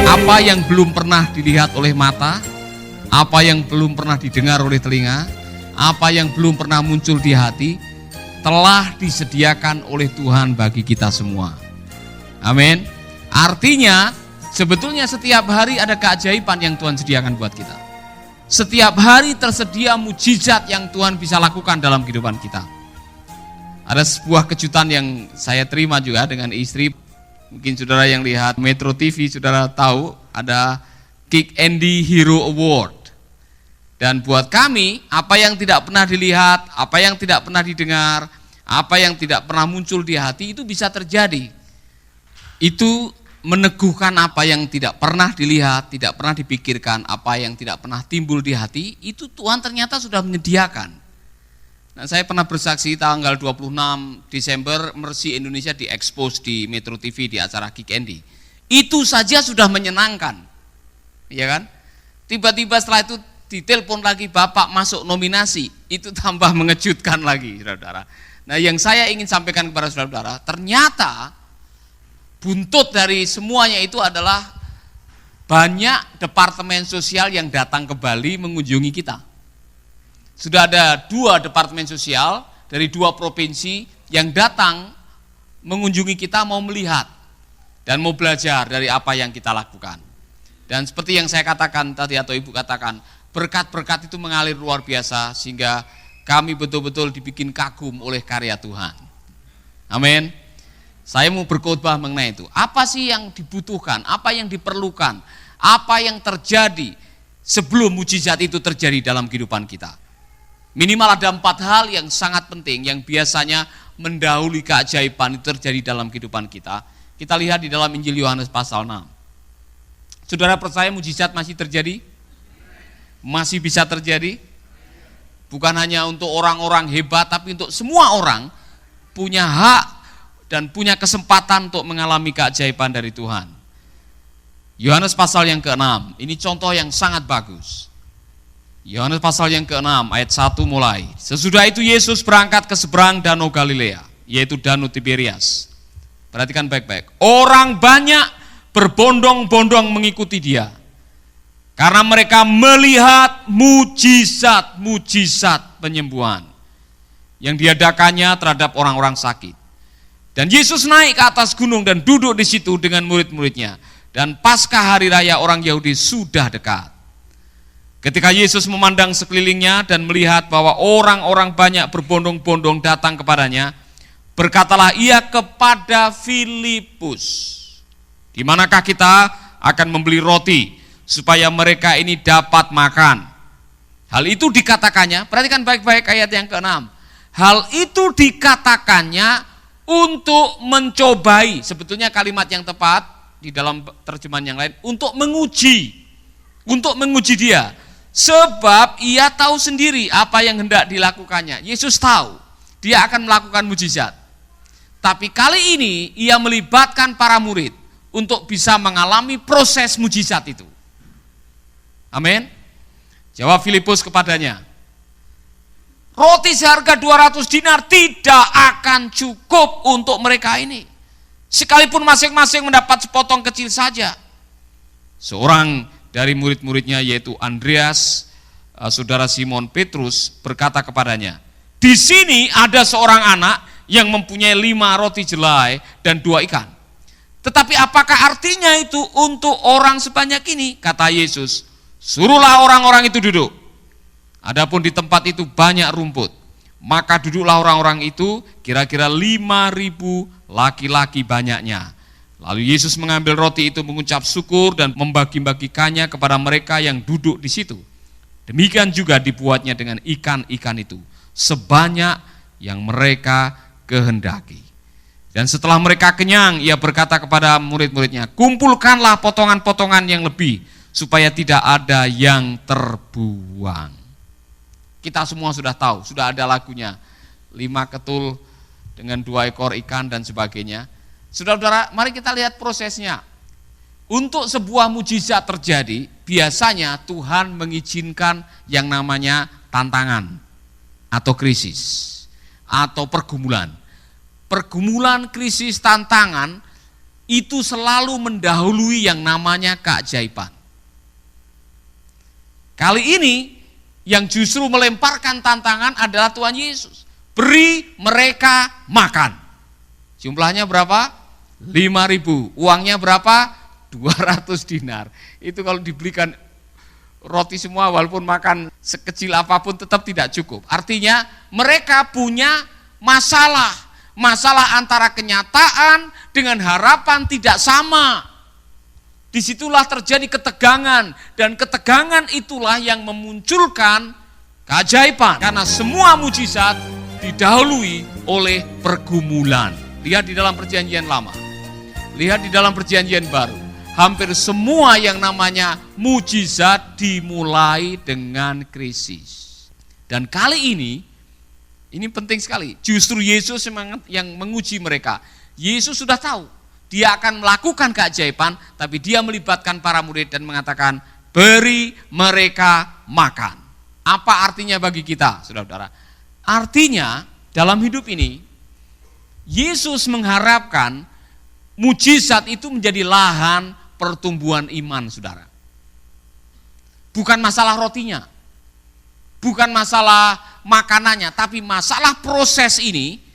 Apa yang belum pernah dilihat oleh mata, apa yang belum pernah didengar oleh telinga, apa yang belum pernah muncul di hati, telah disediakan oleh Tuhan bagi kita semua. Amin. Artinya sebetulnya setiap hari ada keajaiban yang Tuhan sediakan buat kita. Setiap hari tersedia mujizat yang Tuhan bisa lakukan dalam kehidupan kita. Ada sebuah kejutan yang saya terima juga dengan istri. Mungkin saudara yang lihat Metro TV, saudara tahu ada Kick Andy Hero Award. Dan buat kami, apa yang tidak pernah dilihat, apa yang tidak pernah didengar, apa yang tidak pernah muncul di hati, itu bisa terjadi. Itu meneguhkan apa yang tidak pernah dilihat, tidak pernah dipikirkan, apa yang tidak pernah timbul di hati, itu Tuhan ternyata sudah menyediakan. Nah, saya pernah bersaksi tanggal 26 Desember Mercy Indonesia di-expose di Metro TV di acara Kick Andy. Itu saja sudah menyenangkan. Ya kan? Tiba-tiba setelah itu ditelepon lagi, Bapak masuk nominasi. Itu tambah mengejutkan lagi, saudara-saudara. Nah, yang saya ingin sampaikan kepada saudara-saudara, ternyata buntut dari semuanya itu adalah banyak departemen sosial yang datang ke Bali mengunjungi kita. Sudah ada 2 departemen sosial dari 2 provinsi yang datang mengunjungi kita, mau melihat dan mau belajar dari apa yang kita lakukan. Dan seperti yang saya katakan tadi atau Ibu katakan, berkat-berkat itu mengalir luar biasa sehingga kami betul-betul dibikin kagum oleh karya Tuhan. Amin. Saya mau berkhotbah mengenai itu. Apa sih yang dibutuhkan, apa yang diperlukan, apa yang terjadi sebelum mujizat itu terjadi dalam kehidupan kita. Minimal ada 4 hal yang sangat penting yang biasanya mendahului keajaiban itu terjadi dalam kehidupan kita. Kita lihat di dalam Injil Yohanes pasal 6. Saudara percaya mujizat masih terjadi? Masih bisa terjadi? Bukan hanya untuk orang-orang hebat, tapi untuk semua orang punya hak dan punya kesempatan untuk mengalami keajaiban dari Tuhan. Yohanes pasal yang ke-6, ini contoh yang sangat bagus. Yohanes pasal yang ke-6 ayat 1 mulai. Sesudah itu Yesus berangkat ke seberang Danau Galilea, yaitu Danau Tiberias. Perhatikan baik-baik. Orang banyak berbondong-bondong mengikuti dia, karena mereka melihat mujizat-mujizat penyembuhan yang diadakannya terhadap orang-orang sakit. Dan Yesus naik ke atas gunung dan duduk di situ dengan murid-muridnya. Dan Paskah hari raya orang Yahudi sudah dekat. Ketika Yesus memandang sekelilingnya dan melihat bahwa orang-orang banyak berbondong-bondong datang kepadanya, berkatalah ia kepada Filipus, di manakah kita akan membeli roti supaya mereka ini dapat makan. Hal itu dikatakannya, perhatikan baik-baik ayat yang ke-6. Hal itu dikatakannya untuk mencobai, sebetulnya kalimat yang tepat di dalam terjemahan yang lain, untuk menguji dia. Sebab ia tahu sendiri apa yang hendak dilakukannya. Yesus tahu dia akan melakukan mujizat. Tapi kali ini ia melibatkan para murid untuk bisa mengalami proses mujizat itu. Amin. Jawab Filipus kepadanya, roti seharga 200 dinar tidak akan cukup untuk mereka ini, sekalipun masing-masing mendapat sepotong kecil saja. Seorang dari murid-muridnya yaitu Andreas, saudara Simon Petrus, berkata kepadanya, di sini ada seorang anak yang mempunyai 5 roti jelai dan 2 ikan. Tetapi apakah artinya itu untuk orang sebanyak ini? Kata Yesus, suruhlah orang-orang itu duduk. Adapun di tempat itu banyak rumput, maka duduklah orang-orang itu, kira-kira 5.000 laki-laki banyaknya. Lalu Yesus mengambil roti itu, mengucap syukur dan membagi-bagikannya kepada mereka yang duduk di situ. Demikian juga dibuatnya dengan ikan-ikan itu, sebanyak yang mereka kehendaki. Dan setelah mereka kenyang, ia berkata kepada murid-muridnya, kumpulkanlah potongan-potongan yang lebih, supaya tidak ada yang terbuang. Kita semua sudah tahu, sudah ada lagunya, 5 ketul dengan 2 ekor ikan dan sebagainya. Saudara-saudara, mari kita lihat prosesnya. Untuk sebuah mujizat terjadi, biasanya Tuhan mengizinkan yang namanya tantangan atau krisis atau pergumulan. Pergumulan, krisis, tantangan itu selalu mendahului yang namanya keajaiban. Kali ini yang justru melemparkan tantangan adalah Tuhan Yesus. Beri mereka makan. Jumlahnya berapa? 5.000. Uangnya berapa? 200 dinar. Itu kalau dibelikan roti semua walaupun makan sekecil apapun tetap tidak cukup. Artinya mereka punya masalah. Masalah antara kenyataan dengan harapan tidak sama. Disitulah terjadi ketegangan, dan ketegangan itulah yang memunculkan keajaiban. Karena semua mujizat didahului oleh pergumulan. Lihat di dalam perjanjian lama, lihat di dalam perjanjian baru. Hampir semua yang namanya mujizat dimulai dengan krisis. Dan kali ini penting sekali, justru Yesus yang menguji mereka. Yesus sudah tahu dia akan melakukan keajaiban, tapi dia melibatkan para murid dan mengatakan, beri mereka makan. Apa artinya bagi kita, saudara-saudara? Artinya dalam hidup ini, Yesus mengharapkan mujizat itu menjadi lahan pertumbuhan iman, saudara. Bukan masalah rotinya, bukan masalah makanannya, tapi masalah proses ini.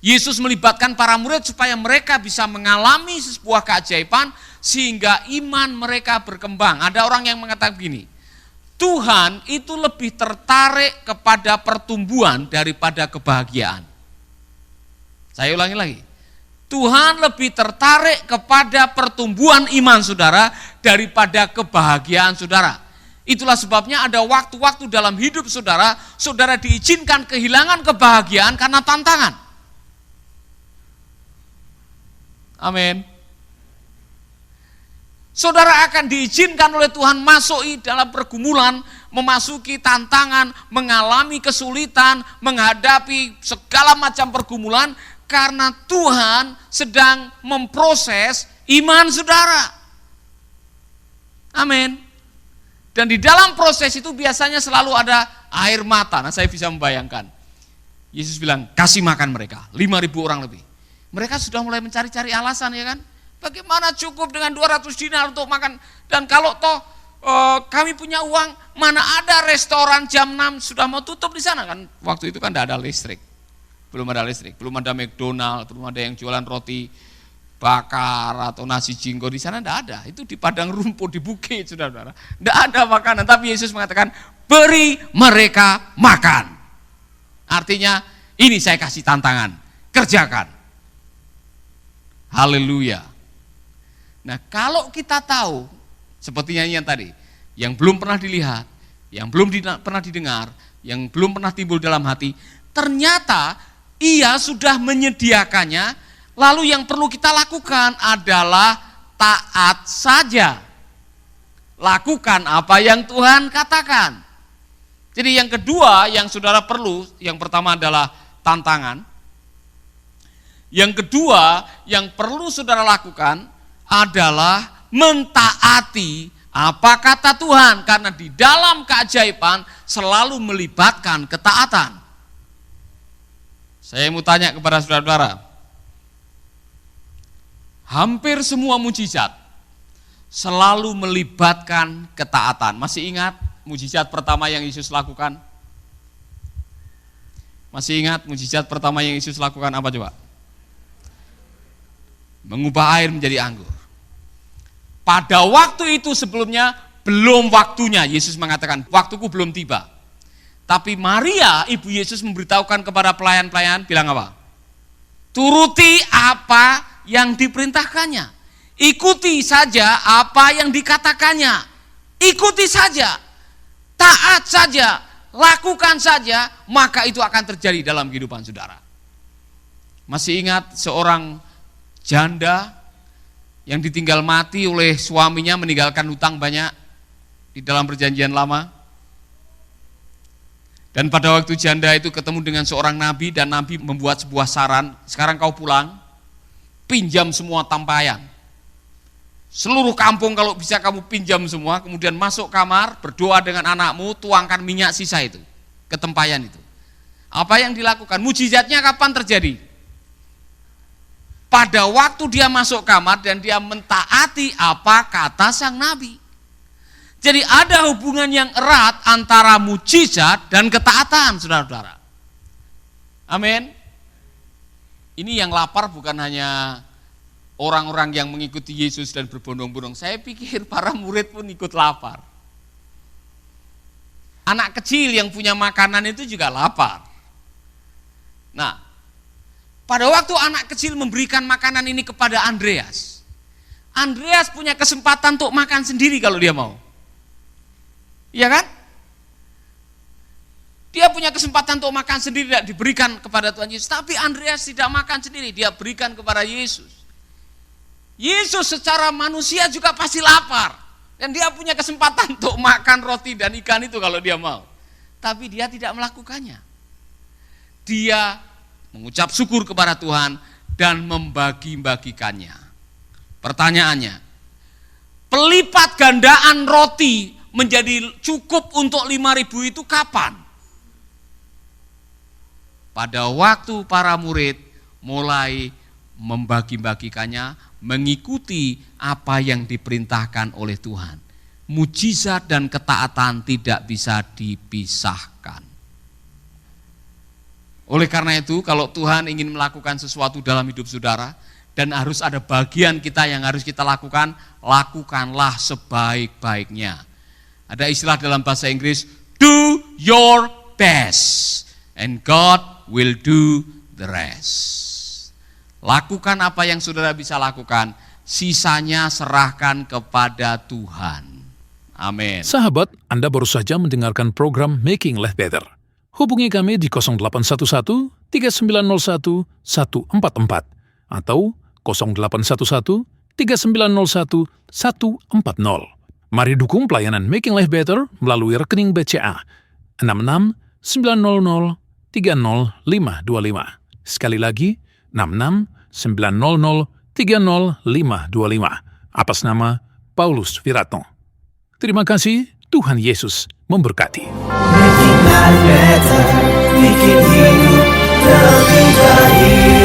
Yesus melibatkan para murid supaya mereka bisa mengalami sebuah keajaiban sehingga iman mereka berkembang. Ada orang yang mengatakan begini, Tuhan itu lebih tertarik kepada pertumbuhan daripada kebahagiaan. Saya ulangi lagi, Tuhan lebih tertarik kepada pertumbuhan iman saudara daripada kebahagiaan saudara. Itulah sebabnya ada waktu-waktu dalam hidup saudara, saudara diizinkan kehilangan kebahagiaan karena tantangan. Amin. Saudara akan diizinkan oleh Tuhan masuk dalam pergumulan, memasuki tantangan, mengalami kesulitan, menghadapi segala macam pergumulan karena Tuhan sedang memproses iman saudara. Amin. Dan di dalam proses itu biasanya selalu ada air mata. Nah, saya bisa membayangkan. Yesus bilang, kasih makan mereka, 5.000 orang lebih. Mereka sudah mulai mencari-cari alasan, ya kan? Bagaimana cukup dengan 200 dinar untuk makan? Dan kalau kami punya uang, mana ada restoran jam 6 sudah mau tutup di sana kan? Waktu itu kan tidak ada listrik. Belum ada listrik, belum ada McDonald, belum ada yang jualan roti bakar atau nasi jinggo di sana, tidak ada. Itu di padang rumput, di bukit, saudara-saudara. Tidak ada makanan, tapi Yesus mengatakan, beri mereka makan. Artinya, ini saya kasih tantangan, kerjakan. Haleluya. Nah, kalau kita tahu seperti nyanyian tadi, yang belum pernah dilihat, yang belum pernah didengar, yang belum pernah timbul dalam hati, ternyata ia sudah menyediakannya, lalu yang perlu kita lakukan adalah taat saja. Lakukan apa yang Tuhan katakan. Jadi yang kedua yang saudara perlu, yang pertama adalah tantangan. Yang kedua yang perlu saudara lakukan adalah mentaati apa kata Tuhan, karena di dalam keajaiban selalu melibatkan ketaatan. Saya mau tanya kepada saudara-saudara, hampir semua mujizat selalu melibatkan ketaatan. Masih ingat mujizat pertama yang Yesus lakukan? Masih ingat mujizat pertama yang Yesus lakukan apa coba? Mengubah air menjadi anggur. Pada waktu itu sebelumnya belum waktunya, Yesus mengatakan waktuku belum tiba. Tapi Maria ibu Yesus memberitahukan kepada pelayan-pelayan, bilang apa? Turuti apa yang diperintahkannya, ikuti saja apa yang dikatakannya, ikuti saja, taat saja, lakukan saja, maka itu akan terjadi dalam kehidupan saudara. Masih ingat seorang janda yang ditinggal mati oleh suaminya, meninggalkan hutang banyak di dalam perjanjian lama. Dan pada waktu janda itu ketemu dengan seorang nabi, dan nabi membuat sebuah saran, sekarang kau pulang, pinjam semua tampayan. Seluruh kampung kalau bisa kamu pinjam semua, kemudian masuk kamar, berdoa dengan anakmu, tuangkan minyak sisa itu ke tempayan itu. Apa yang dilakukan? Mujizatnya kapan terjadi? pada waktu dia masuk kamar dan dia mentaati apa kata sang nabi. Jadi ada hubungan yang erat antara mujizat dan ketaatan, saudara-saudara. Amin. Ini yang lapar bukan hanya orang-orang yang mengikuti Yesus dan berbondong-bondong. Saya pikir para murid pun ikut lapar. Anak kecil yang punya makanan itu juga lapar. Nah, pada waktu anak kecil memberikan makanan ini kepada Andreas, Andreas punya kesempatan untuk makan sendiri kalau dia mau. Iya kan? Dia punya kesempatan untuk makan sendiri, tidak diberikan kepada Tuhan Yesus. Tapi Andreas tidak makan sendiri, dia berikan kepada Yesus. Yesus secara manusia juga pasti lapar. Dan dia punya kesempatan untuk makan roti dan ikan itu kalau dia mau. Tapi dia tidak melakukannya. Dia mengucap syukur kepada Tuhan dan membagi-bagikannya. Pertanyaannya, pelipat gandaan roti menjadi cukup untuk 5.000 itu kapan? Pada waktu para murid mulai membagi-bagikannya, mengikuti apa yang diperintahkan oleh Tuhan. Mujizat dan ketaatan tidak bisa dipisahkan. Oleh karena itu, kalau Tuhan ingin melakukan sesuatu dalam hidup saudara, dan harus ada bagian kita yang harus kita lakukan, lakukanlah sebaik-baiknya. Ada istilah dalam bahasa Inggris, do your best, and God will do the rest. Lakukan apa yang saudara bisa lakukan, sisanya serahkan kepada Tuhan. Amin. Sahabat, Anda baru saja mendengarkan program Making Life Better. Hubungi kami di 0811 3901 144 atau 0811 3901 140. Mari dukung pelayanan Making Life Better melalui rekening BCA 66 900 30525. Sekali lagi, 66 900 30525. Atas nama Paulus Wiratno. Terima kasih, Tuhan Yesus memberkati. Making life better, bikin hidup lebih baik.